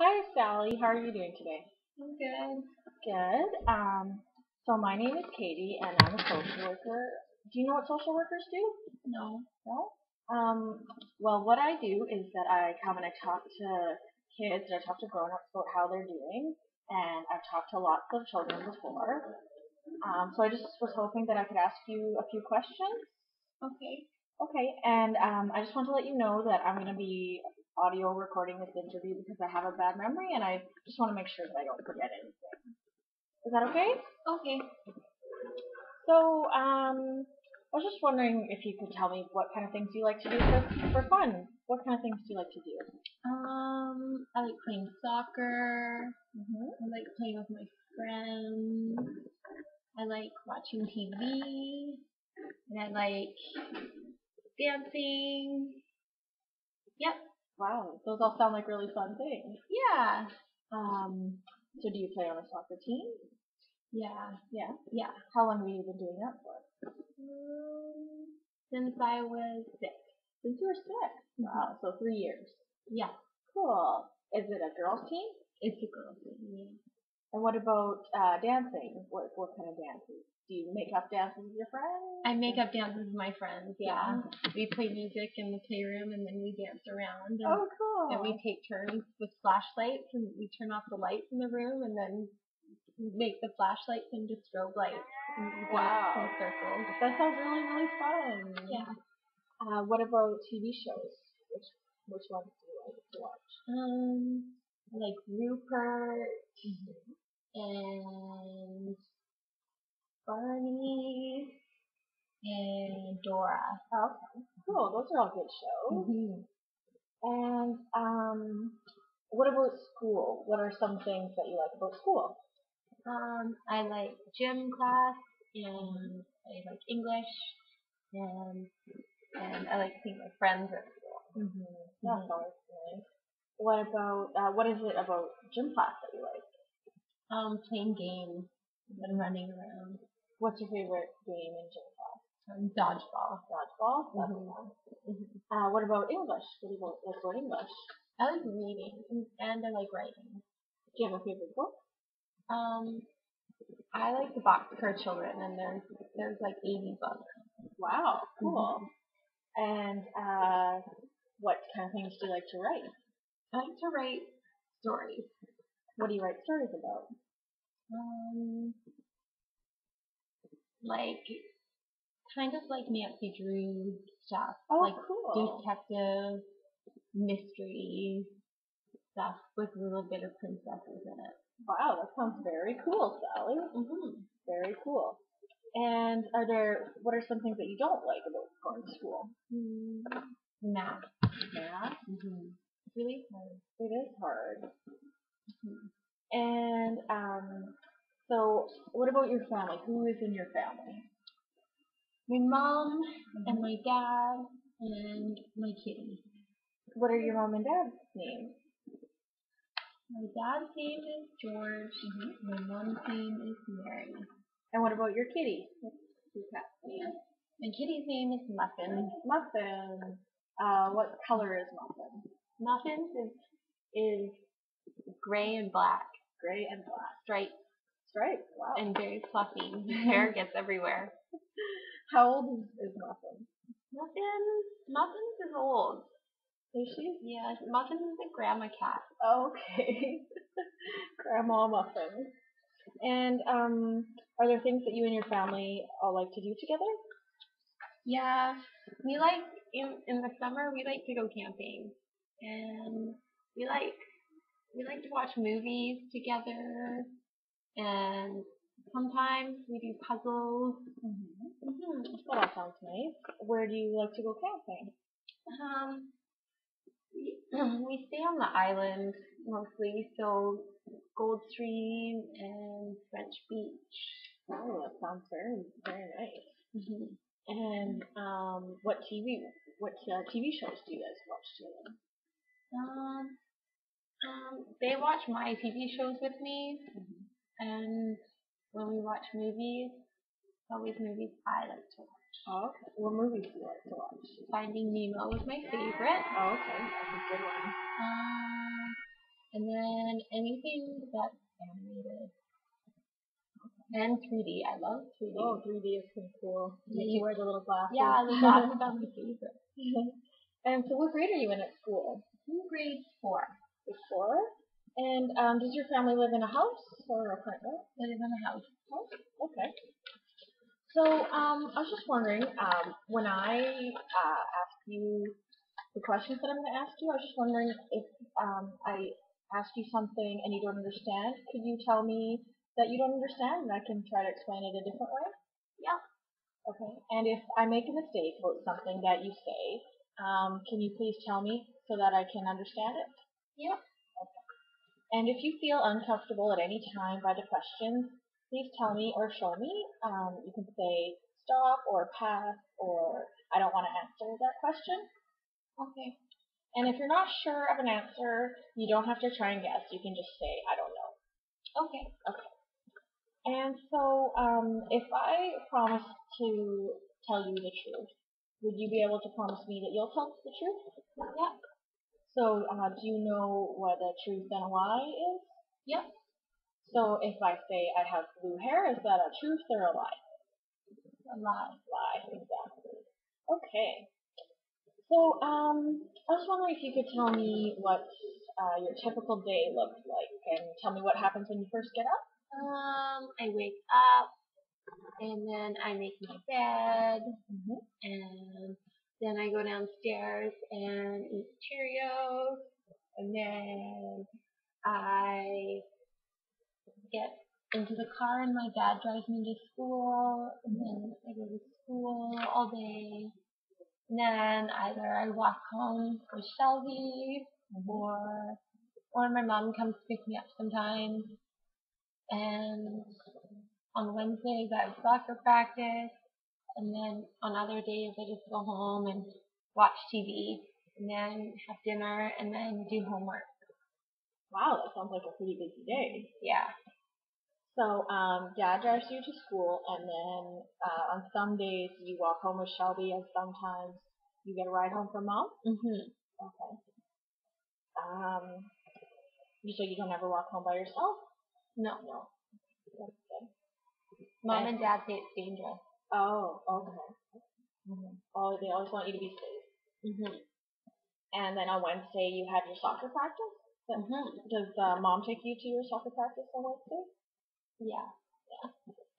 Hi, Sally. How are you doing today? I'm good. Good. So my name is Katie, and I'm a social worker. Do you know what social workers do? No. No? Well, what I do is that I come and I talk to kids, and I talk to grown-ups about how they're doing, and I've talked to lots of children before. So I just was hoping that I could ask you a few questions. Okay. Okay, and I just want to let you know that I'm going to be audio recording this interview because I have a bad memory, and I just want to make sure that I don't forget anything. Is that okay? Okay. So, I was just wondering if you could tell me what kind of things you like to do for fun. What kind of things do you like to do? I like playing soccer. Mm-hmm. I like playing with my friends. I like watching TV. And I like dancing. Yep. Wow, those all sound like really fun things. Yeah. So do you play on a soccer team? Yeah. Yeah. Yeah. How long have you been doing that for? Since I was 6. Since you were 6. Wow, so 3 years. Yeah. Cool. Is it a girls' team? It's a girl thing. Yeah. And what about dancing? What kind of dances? Do you make up dances with your friends? I make up dances with my friends. Yeah. We play music in the playroom and then we dance around. And Oh, cool. And we take turns with flashlights and we turn off the lights in the room and then make the flashlights into strobe lights. And we dance in circles. That sounds really, really fun. Yeah. What about TV shows? Which ones do you like to watch? Like Rupert and Barney and Dora. Okay, cool. Those are all good shows. Mm-hmm. And what about school? What are some things that you like about school? I like gym class and I like English and I like seeing my friends at school. That's always nice. What about what is it about gym class that you like? Playing games and running around. What's your favorite game in gym class? Dodgeball. Dodgeball? That's fun. What about English? What do you like about English? I like reading and I like writing. Do you have a favorite book? I like the Boxcar Children, and there's like 80 books. Wow, cool. And what kind of things do you like to write? I like to write stories. What do you write stories about? Like kind of like Nancy Drew stuff. Oh, like cool. Detective, mystery stuff with a little bit of princesses in it. Wow, that sounds very cool, Sally. Very cool. And what are some things that you don't like about going to school? Math. Math? It's really hard. It is hard. And so what about your family? Who is in your family? My mom and my dad and my kitty. What are your mom and dad's names? My dad's name is George. My mom's name is Mary. And what about your kitty? What's your cat's name? My kitty's name is Muffin. Muffin. What color is Muffin? Muffin is gray and black. Gray and black. Striped. Striped. Wow. And very fluffy. His hair gets everywhere. How old is Muffin? Muffin is old. Is she? Yeah, Muffin is a grandma cat. Oh, okay. Grandma Muffin. And are there things that you and your family all like to do together? Yeah, we like in the summer we like to go camping, and we like to watch movies together, and sometimes we do puzzles. Well, that sounds nice. Where do you like to go camping? We stay on the island mostly, so Goldstream and French Beach. Oh, that sounds very, very nice. And what TV shows do you guys watch together? They watch my TV shows with me, and when we watch movies, always movies I like to watch. Oh, okay. What movies do you like to watch? Finding Nemo is my favorite. Oh, okay. That's a good one. And then anything that's animated. And 3D. I love 3D. Oh, 3D is pretty cool. You get to wear the little glasses. Yeah, the glasses are my favorite. And so what grade are you in at school? I'm grade 4. Grade 4? And does your family live in a house or an apartment? I live in a house. Okay. So I was just wondering, when I ask you the questions that I'm going to ask you, I was just wondering if I ask you something and you don't understand, could you tell me that you don't understand and I can try to explain it a different way? Yeah. Okay. And if I make a mistake about something that you say, can you please tell me so that I can understand it? Yeah. Okay. And if you feel uncomfortable at any time by the questions, please tell me or show me. You can say stop or pass or I don't want to answer that question. Okay. And if you're not sure of an answer, you don't have to try and guess. You can just say I don't know. Okay. Okay. And so, if I promise to tell you the truth, would you be able to promise me that you'll tell the truth? Yeah. So, do you know what a truth and a lie is? Yep. So, if I say I have blue hair, is that a truth or a lie? A lie. Lie, exactly. Okay. So, I was wondering if you could tell me what your typical day looks like, and tell me what happens when you first get up. I wake up and then I make my bed Mm-hmm. and then I go downstairs and eat Cheerios and then I get into the car and my dad drives me to school and then I go to school all day. And then either I walk home with Shelby or my mom comes to pick me up sometimes. And on Wednesdays I have soccer practice, and then on other days I just go home and watch TV, and then have dinner, and then do homework. Wow, that sounds like a pretty busy day. Yeah. So, Dad drives you to school, and then on some days you walk home with Shelby, and sometimes you get a ride home from Mom. Mhm. Okay. So you don't ever walk home by yourself? No. No. That's good. Mom and Dad say it's dangerous. Oh, okay. Mm-hmm. Oh, they always want you to be safe. Mhm. And then on Wednesday you have your soccer practice. Does Mom take you to your soccer practice on Wednesday? Yeah.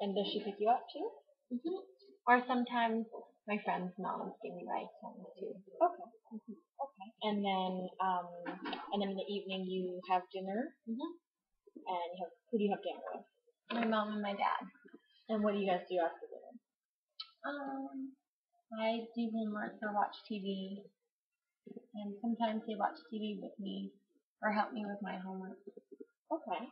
And does she pick you up too? Mhm. Or sometimes my friends' moms give me rides home too. Okay. Okay. And then in the evening you have dinner. Mhm. And who do you have dinner with? My mom and my dad. And what do you guys do after dinner? I do homework or watch TV, and sometimes they watch TV with me or help me with my homework. Okay.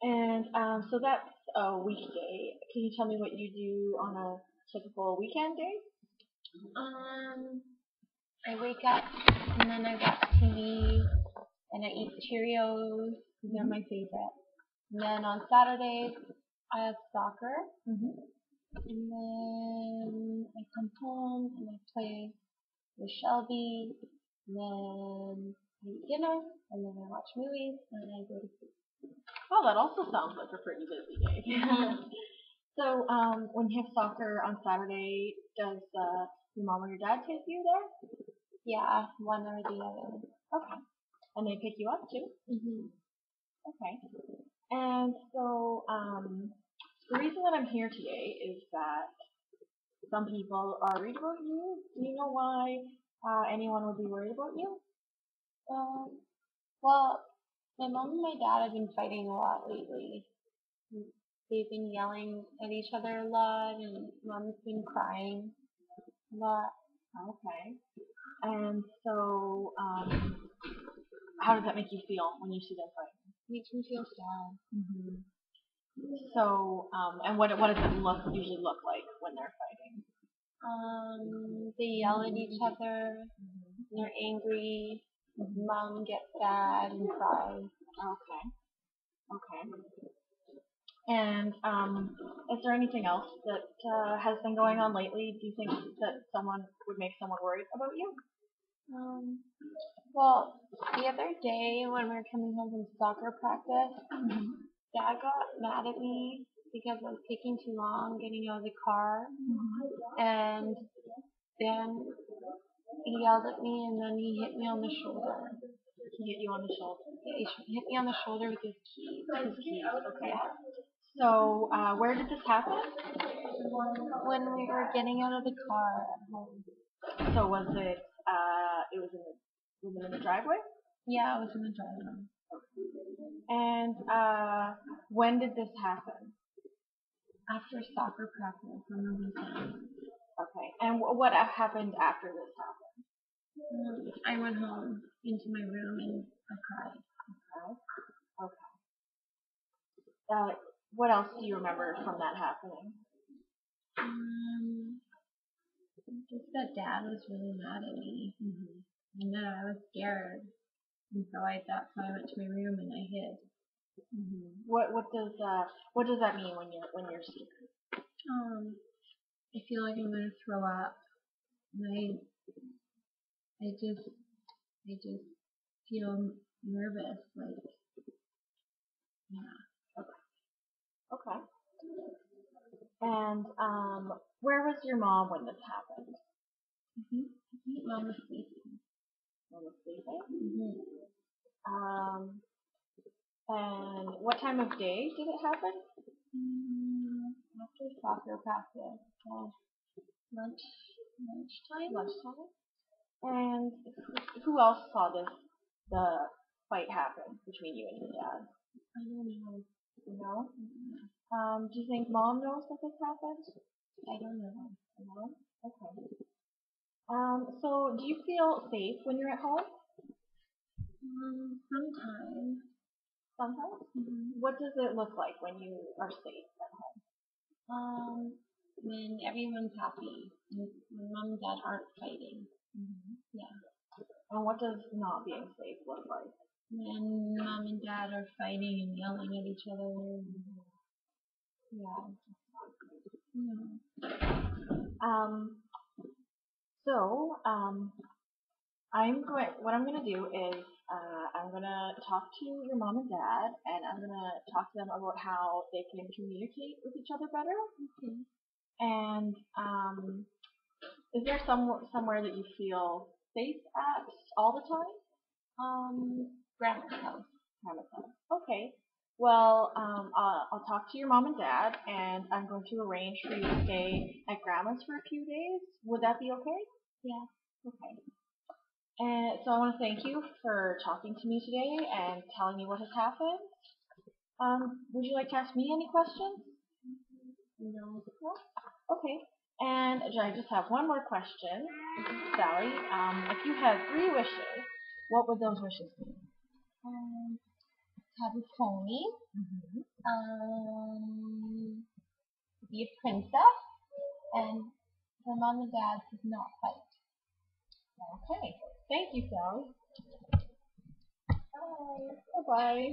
And so that's a weekday. Can you tell me what you do on a typical weekend day? I wake up and then I watch TV and I eat Cheerios because they're my favorite. And then on Saturdays I have soccer. Mm-hmm. And then I come home and I play with Shelby. And then I eat dinner and then I watch movies and then I go to sleep. Oh, that also sounds like a pretty busy day. So, when you have soccer on Saturday, does your mom or your dad take you there? Yeah, one or the other. Okay. And they pick you up too? Mhm. Okay. And so, the reason that I'm here today is that some people are worried about you. Do you know why anyone would be worried about you? Well, my mom and my dad have been fighting a lot lately. They've been yelling at each other a lot, and mom's been crying a lot. Okay. And so, how does that make you feel when you see them fighting? Makes me feel sad. Mm-hmm. So, and what does it usually look like when they're fighting? They yell at each other. They're angry. Mom gets sad and cries. Okay. Okay. And is there anything else that has been going on lately? Do you think that someone would make someone worried about you? Um, well, the other day when we were coming home from soccer practice, Dad got mad at me because I was taking too long getting out of the car, and then he yelled at me, and then he hit me on the shoulder. He hit you on the shoulder. Yeah, he hit me on the shoulder with his keys. Okay. So, where did this happen? When we were getting out of the car at home. So was it? Was it in the driveway? Yeah, I was in the driveway. And when did this happen? After soccer practice on the weekend. Okay. And what happened after this happened? I went home into my room and I cried. Okay. What else do you remember from that happening? Just that Dad was really mad at me, and then I was scared, and so I went to my room and I hid. What does that mean when you're scared? I feel like I'm gonna throw up, and I just feel nervous, like, yeah. Okay. And where was your mom when this happened? I think Mom was sleeping. Mom was sleeping. And what time of day did it happen? After soccer practice, lunchtime. Lunchtime. And who else saw the fight happen between you and your dad? I don't know. You know? Do you think Mom knows that this happened? I don't know. No? Okay. So do you feel safe when you're at home? Sometimes. Sometimes? What does it look like when you are safe at home? When everyone's happy, when Mom and Dad aren't fighting. Yeah. And what does not being safe look like? When Mom and Dad are fighting and yelling at each other. Yeah. Yeah. So, what I'm going to do is, I'm going to talk to your mom and dad, and I'm going to talk to them about how they can communicate with each other better. Okay. And, is there somewhere that you feel safe at all the time? Grandma's house. Grandma's house. Okay. Well, I'll talk to your mom and dad, and I'm going to arrange for you to stay at Grandma's for a few days. Would that be okay? Yeah. Okay. And so I want to thank you for talking to me today and telling me what has happened. Would you like to ask me any questions? No. Okay. And I just have one more question, Sally. If you had 3 wishes, what would those wishes be? Have a pony. Be a princess, and for Mom and Dad to not fight. Okay. Thank you, Sally. Bye. Bye-bye.